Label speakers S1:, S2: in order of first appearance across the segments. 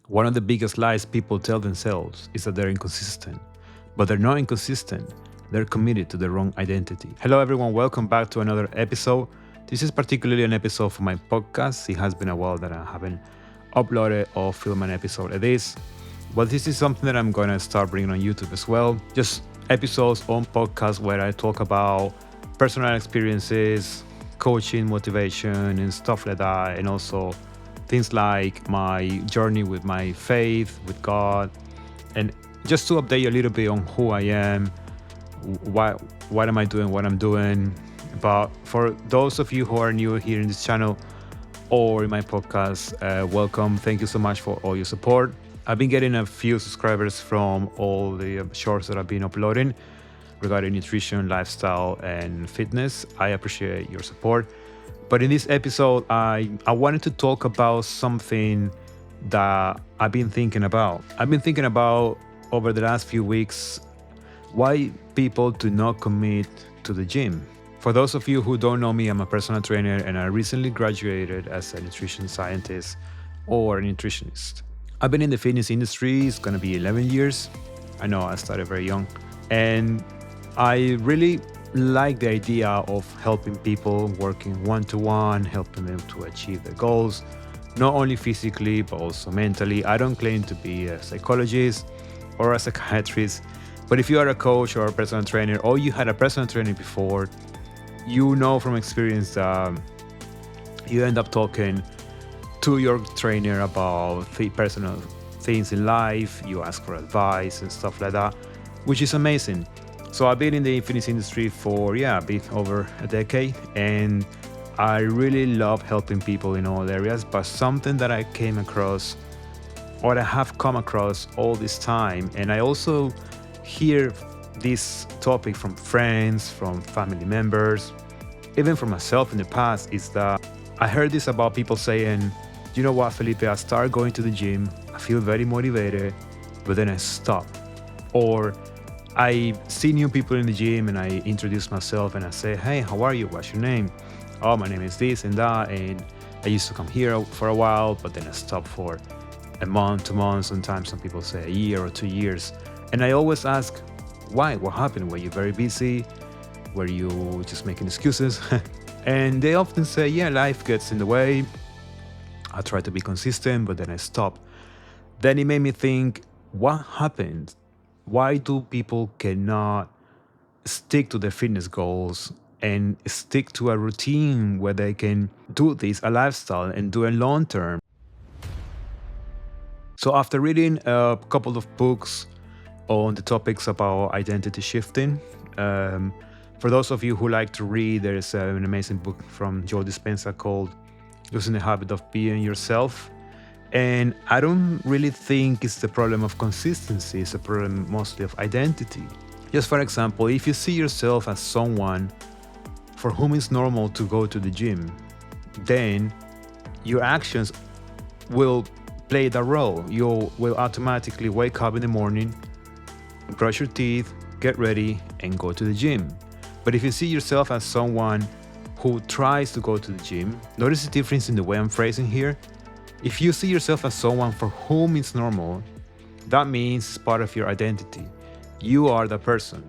S1: One of the biggest lies people tell themselves is that they're inconsistent, but they're not inconsistent. They're committed to the wrong identity. Hello, everyone. Welcome back to another episode. This is particularly an episode for my podcast. It has been a while that I haven't uploaded or filmed an episode of this, but this is something that I'm going to start bringing on YouTube as well. Just episodes on podcast where I talk about personal experiences, coaching, motivation, and stuff like that, and also things like my journey with my faith, with God, and just to update you a little bit on who I am, what am I doing, what I'm doing. But for those of you who are new here in this channel or in my podcast, welcome. Thank you so much for all your support. I've been getting a few subscribers from all the shorts that I've been uploading regarding nutrition, lifestyle, and fitness. I appreciate your support. But in this episode, I wanted to talk about something that I've been thinking about. I've been thinking about over the last few weeks why people do not commit to the gym. For those of you who don't know me, I'm a personal trainer and I recently graduated as a nutrition scientist or a nutritionist. I've been in the fitness industry, it's gonna be 11 years. I know I started very young. And I really like the idea of helping people, working one-to-one, helping them to achieve their goals, not only physically, but also mentally. I don't claim to be a psychologist or a psychiatrist, but if you are a coach or a personal trainer, or you had a personal trainer before, you know from experience that you end up talking to your trainer about personal things in life, you ask for advice and stuff like that, which is amazing. So I've been in the fitness industry for a bit over a decade, and I really love helping people in all areas. But something that I came across, or I have come across all this time, and I also hear this topic from friends, from family members, even from myself in the past, is that I heard this about people saying, you know what, Felipe, I start going to the gym, I feel very motivated, but then I stop. Or I see new people in the gym and I introduce myself and I say, hey, how are you? What's your name? Oh, my name is this and that. And I used to come here for a while, but then I stopped for a month, 2 months. Sometimes some people say a year or 2 years. And I always ask, why? What happened? Were you very busy? Were you just making excuses? And they often say, yeah, life gets in the way. I try to be consistent, but then I stop. Then it made me think, what happened? Why do people cannot stick to their fitness goals and stick to a routine where they can do this, a lifestyle, and do it long term? So after reading a couple of books on the topics about identity shifting, for those of you who like to read, there is an amazing book from Joe Dispenza called Losing the Habit of Being Yourself. And I don't really think it's the problem of consistency, it's a problem mostly of identity. Just for example, if you see yourself as someone for whom it's normal to go to the gym, then your actions will play that role. You will automatically wake up in the morning, brush your teeth, get ready, and go to the gym. But if you see yourself as someone who tries to go to the gym, notice the difference in the way I'm phrasing here. If you see yourself as someone for whom it's normal, that means it's part of your identity. You are the person.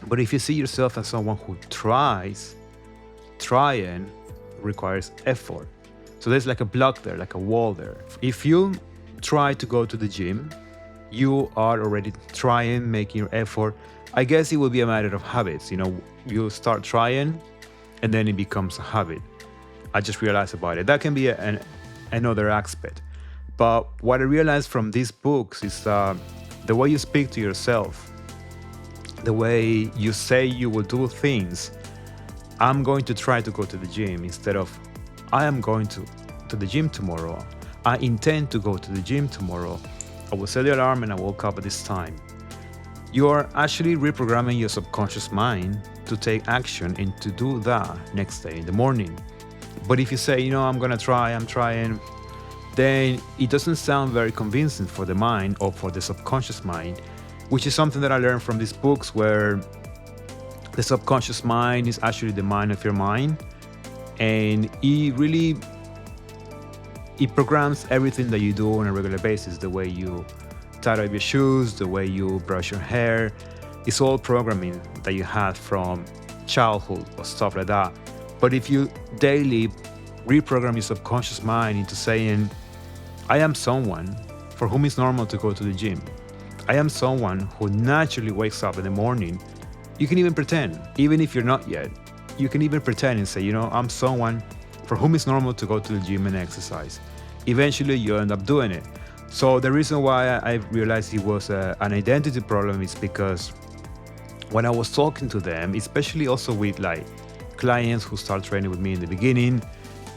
S1: But if you see yourself as someone who trying requires effort. So there's like a block there, like a wall there. If you try to go to the gym, you are already trying, making your effort. I guess it will be a matter of habits. You start trying and then it becomes a habit. I just realized about it. That can be another aspect. But what I realized from these books is the way you speak to yourself, the way you say you will do things. I'm going to try to go to the gym instead of I am going to the gym tomorrow. I intend to go to the gym tomorrow. I will set the alarm and I woke up at this time. You are actually reprogramming your subconscious mind to take action and to do that next day in the morning. But if you say, I'm trying, then it doesn't sound very convincing for the mind or for the subconscious mind, which is something that I learned from these books, where the subconscious mind is actually the mind of your mind. And it really it programs everything that you do on a regular basis. The way you tie up your shoes, the way you brush your hair. It's all programming that you had from childhood or stuff like that. But if you daily reprogram your subconscious mind into saying, I am someone for whom it's normal to go to the gym. I am someone who naturally wakes up in the morning. You can even pretend, even if you're not yet. You can even pretend and say, I'm someone for whom it's normal to go to the gym and exercise. Eventually, you end up doing it. So the reason why I realized it was an identity problem is because when I was talking to them, especially also with like clients who start training with me in the beginning,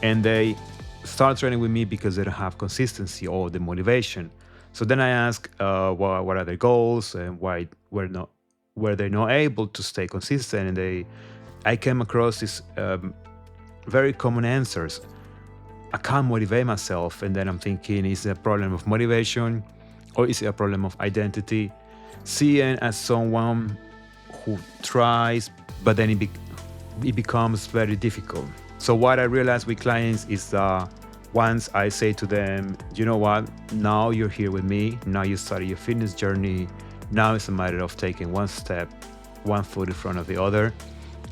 S1: and they start training with me because they don't have consistency or the motivation. So then I ask, what are their goals and why were they not able to stay consistent? And I came across these very common answers. I can't motivate myself, and then I'm thinking, is it a problem of motivation, or is it a problem of identity? Seeing as someone who tries, but then it becomes very difficult. So what I realize with clients is that once I say to them, you know what, now you're here with me, now you started your fitness journey, now it's a matter of taking one step, one foot in front of the other,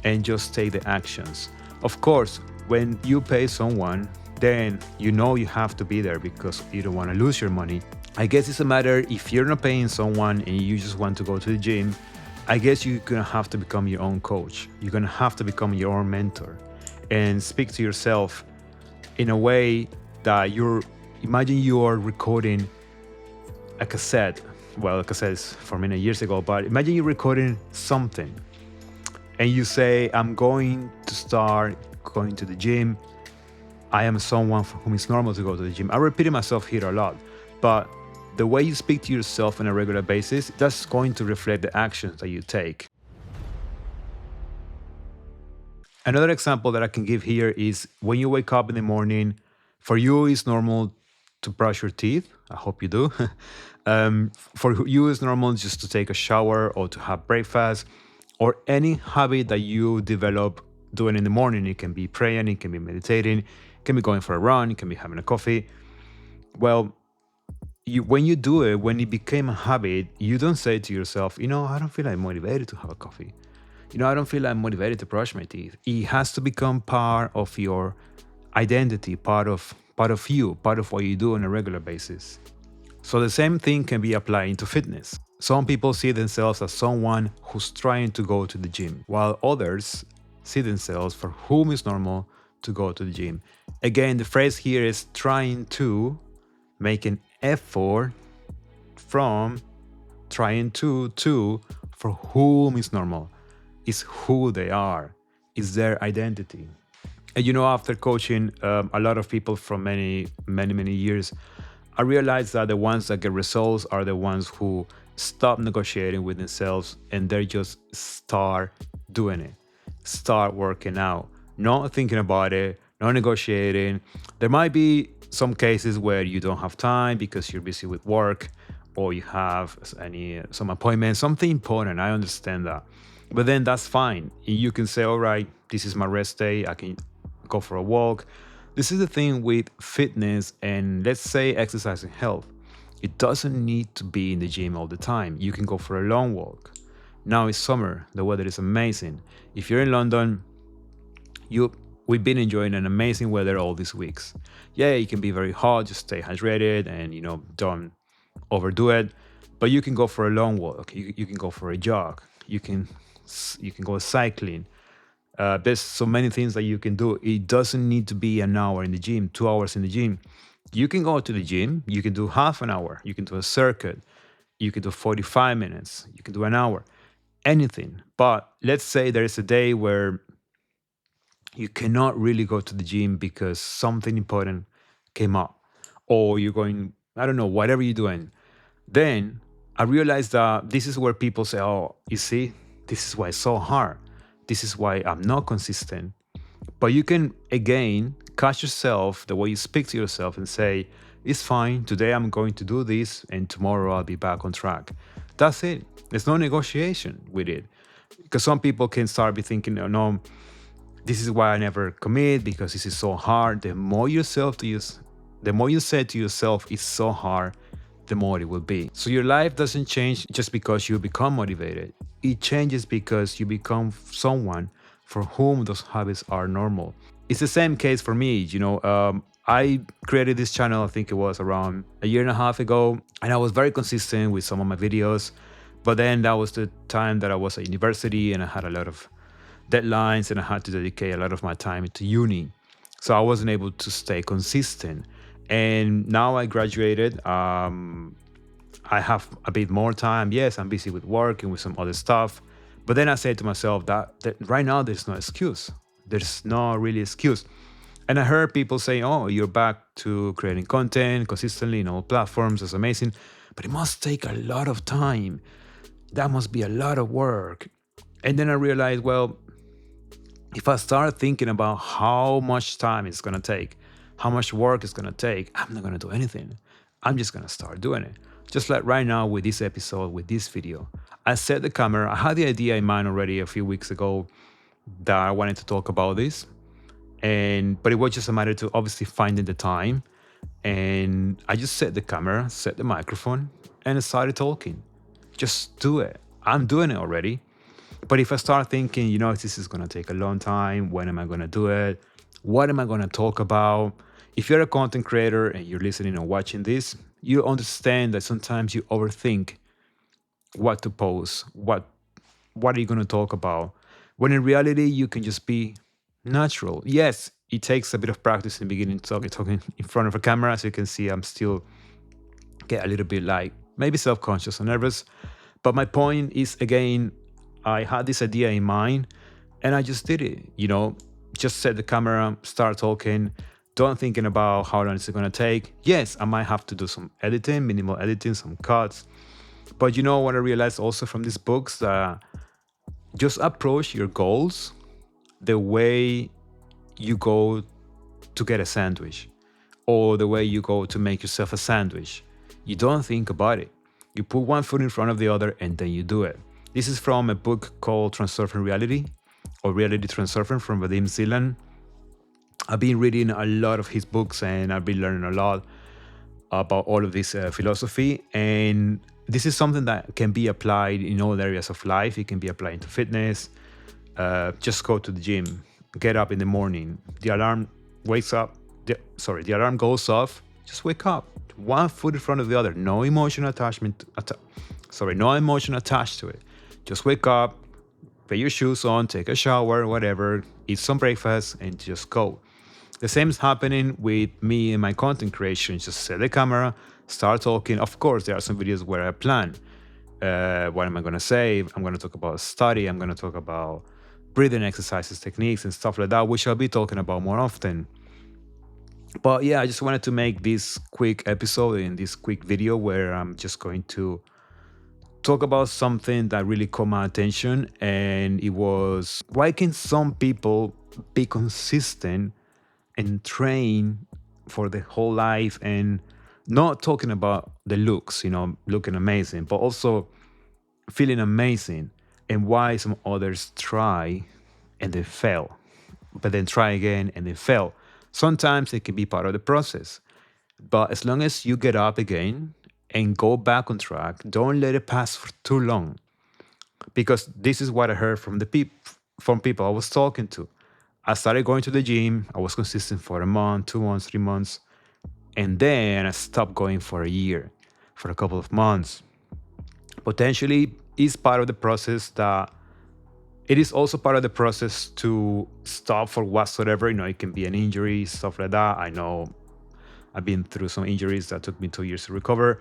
S1: and just take the actions. Of course, when you pay someone, then you have to be there because you don't want to lose your money. I guess it's a matter, if you're not paying someone and you just want to go to the gym, I guess you're gonna have to become your own coach. You're gonna have to become your own mentor and speak to yourself in a way that imagine you are recording a cassette. Well, a cassette is for many years ago, but imagine you're recording something and you say, I'm going to start going to the gym. I am someone for whom it's normal to go to the gym. I'm repeating myself here a lot, but the way you speak to yourself on a regular basis, that's going to reflect the actions that you take. Another example that I can give here is when you wake up in the morning, for you it's normal to brush your teeth. I hope you do. For you it's normal just to take a shower or to have breakfast or any habit that you develop doing in the morning. It can be praying, it can be meditating, it can be going for a run, it can be having a coffee. Well, when you do it, when it became a habit, you don't say to yourself, I don't feel like motivated to have a coffee. I don't feel like motivated to brush my teeth. It has to become part of your identity, part of you, part of what you do on a regular basis. So the same thing can be applied to fitness. Some people see themselves as someone who's trying to go to the gym, while others see themselves for whom it's normal to go to the gym. Again, the phrase here is trying to make an effort from trying to for whom it's normal. Is who they are, is their identity. And after coaching a lot of people from many years, I realized that the ones that get results are the ones who stop negotiating with themselves and they just start doing it, start working out, not thinking about it, not negotiating. There might be some cases where you don't have time because you're busy with work or you have some appointment, something important. I understand that. But then that's fine. You can say, all right, this is my rest day. I can go for a walk. This is the thing with fitness and let's say exercise and health. It doesn't need to be in the gym all the time. You can go for a long walk. Now it's summer. The weather is amazing. If you're in London, we've been enjoying an amazing weather all these weeks. Yeah, it can be very hot. Just stay hydrated and, don't overdo it. But you can go for a long walk. You can go for a jog. You can go cycling. There's so many things that you can do. It doesn't need to be an hour in the gym, 2 hours in the gym. You can go to the gym. You can do half an hour. You can do a circuit. You can do 45 minutes. You can do an hour. Anything. But let's say there is a day where you cannot really go to the gym because something important came up, or you're going, I don't know, whatever you're doing. Then I realized that this is where people say, oh, you see, this is why it's so hard. This is why I'm not consistent. But you can, again, catch yourself, the way you speak to yourself and say, it's fine. Today I'm going to do this and tomorrow I'll be back on track. That's it. There's no negotiation with it. Because some people can start be thinking, oh, no, this is why I never commit because this is so hard. The more The more you say to yourself, it's so hard, the more it will be. So your life doesn't change just because you become motivated. It changes because you become someone for whom those habits are normal. It's the same case for me. I created this channel, I think it was around a year and a half ago, and I was very consistent with some of my videos. But then that was the time that I was at university and I had a lot of deadlines and I had to dedicate a lot of my time to uni. So I wasn't able to stay consistent. And now I graduated. I have a bit more time. Yes, I'm busy with work and with some other stuff. But then I said to myself that right now there's no excuse. There's no really excuse. And I heard people say, oh, you're back to creating content consistently in all platforms. That's amazing. But it must take a lot of time. That must be a lot of work. And then I realized, well, if I start thinking about how much time it's going to take, how much work it's going to take, I'm not going to do anything. I'm just going to start doing it. Just like right now with this episode, with this video. I set the camera. I had the idea in mind already a few weeks ago that I wanted to talk about this. But it was just a matter to obviously finding the time. And I just set the camera, set the microphone, and I started talking. Just do it. I'm doing it already. But if I start thinking, this is going to take a long time, when am I going to do it? What am I going to talk about? If you're a content creator and you're listening or watching this, you understand that sometimes you overthink what to post, what are you going to talk about? When in reality, you can just be natural. Yes, it takes a bit of practice in the beginning, talking in front of a camera. As you can see, I'm still get a little bit like maybe self-conscious or nervous. But my point is, again, I had this idea in mind and I just did it, just set the camera, start talking, don't thinking about how long it's going to take. Yes, I might have to do some editing, minimal editing, some cuts. But what I realized also from these books, that just approach your goals the way you go to get a sandwich or the way you go to make yourself a sandwich. You don't think about it. You put one foot in front of the other and then you do it. This is from a book called Transurfing Reality or Reality Transurfing from Vadim Zilan. I've been reading a lot of his books and I've been learning a lot about all of this philosophy. And this is something that can be applied in all areas of life. It can be applied to fitness. Just go to the gym, get up in the morning. The alarm wakes up. The alarm goes off. Just wake up. One foot in front of the other. No emotional attachment. No emotion attached to it. Just wake up, put your shoes on, take a shower, whatever, eat some breakfast, and just go. The same is happening with me and my content creation. Just set the camera, start talking. Of course, there are some videos where I plan. What am I going to say? I'm going to talk about study. I'm going to talk about breathing exercises, techniques, and stuff like that, which I'll be talking about more often. But yeah, I just wanted to make this quick episode in this quick video where I'm just going to talk about something that really caught my attention. And it was, why can some people be consistent and train for the whole life, and not talking about the looks, looking amazing, but also feeling amazing, and why some others try and they fail, but then try again and they fail. Sometimes it can be part of the process, but as long as you get up again and go back on track, don't let it pass for too long. Because this is what I heard from from people I was talking to. I started going to the gym. I was consistent for a month, 2 months, 3 months. And then I stopped going for a year, for a couple of months. Potentially is part of the process that it is also part of the process to stop for whatsoever. It can be an injury, stuff like that. I know I've been through some injuries that took me 2 years to recover.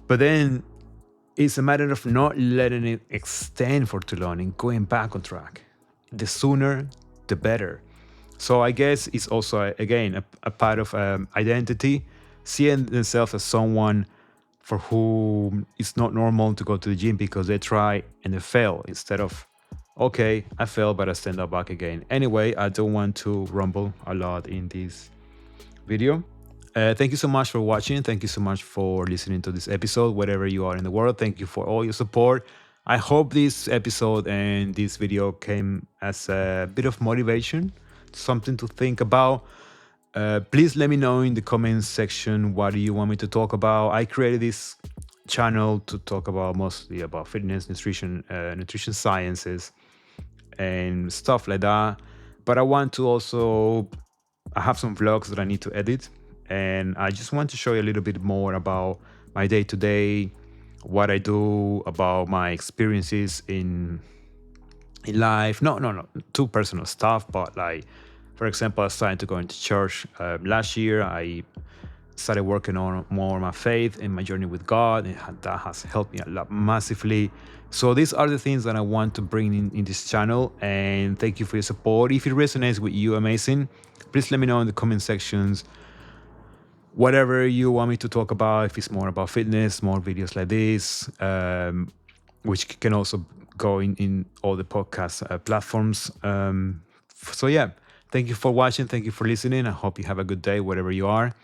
S1: But then it's a matter of not letting it extend for too long and going back on track. The sooner, the better. So I guess it's also, again, a part of identity, seeing themselves as someone for whom it's not normal to go to the gym because they try and they fail, instead of, okay, I failed, but I stand up back again. Anyway, I don't want to rumble a lot in this video. Thank you so much for watching. Thank you so much for listening to this episode, wherever you are in the world. Thank you for all your support. I hope this episode and this video came as a bit of motivation, something to think about. Please let me know in the comments section what do you want me to talk about. I created this channel to talk about mostly about fitness, nutrition sciences, and stuff like that. But I want to also I have some vlogs that I need to edit, and I just want to show you a little bit more about my day to day, what I do, about my experiences in life. No, too personal stuff, but like, for example, I started to go into church last year. I started working on more my faith and my journey with God, and that has helped me a lot massively. So these are the things that I want to bring in this channel, and thank you for your support. If it resonates with you, amazing. Please let me know in the comment sections whatever you want me to talk about. If it's more about fitness, more videos like this, which can also go in all the podcast platforms. So yeah, thank you for watching. Thank you for listening. I hope you have a good day wherever you are.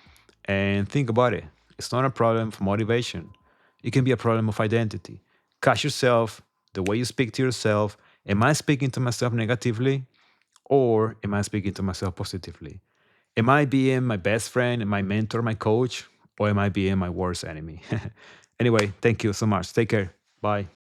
S1: And think about it. It's not a problem for motivation. It can be a problem of identity. Catch yourself, the way you speak to yourself. Am I speaking to myself negatively, or am I speaking to myself positively? Am I being my best friend, my mentor, my coach, or am I being my worst enemy? Anyway, thank you so much. Take care. Bye.